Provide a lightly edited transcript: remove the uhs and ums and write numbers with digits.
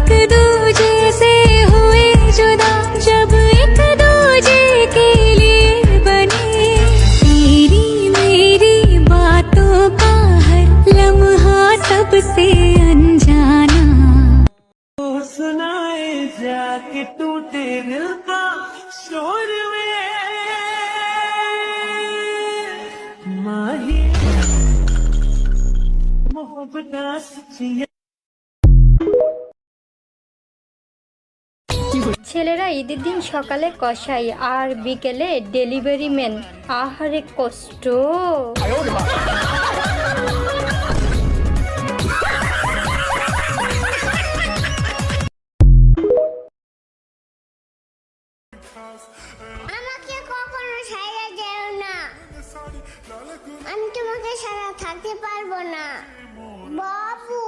एक दूजे से हुए जुदा, जब एक दूजे के लिए बने। तेरी मेरी बातों का हर लम्हा सबसे अनजाना। तो सुनाए जाके टूटे दिल का शोर में माही मोहब्बत सच्ची। ছেলেরা ঈদের দিন সকালে কসাই আর বিকেলে ডেলিভারি ম্যান। আহারে কষ্ট। আমাকে কখনো ছাইড়া যেও না, আমি তোমাকে ছাড়া থাকতে পারবো না বাবু।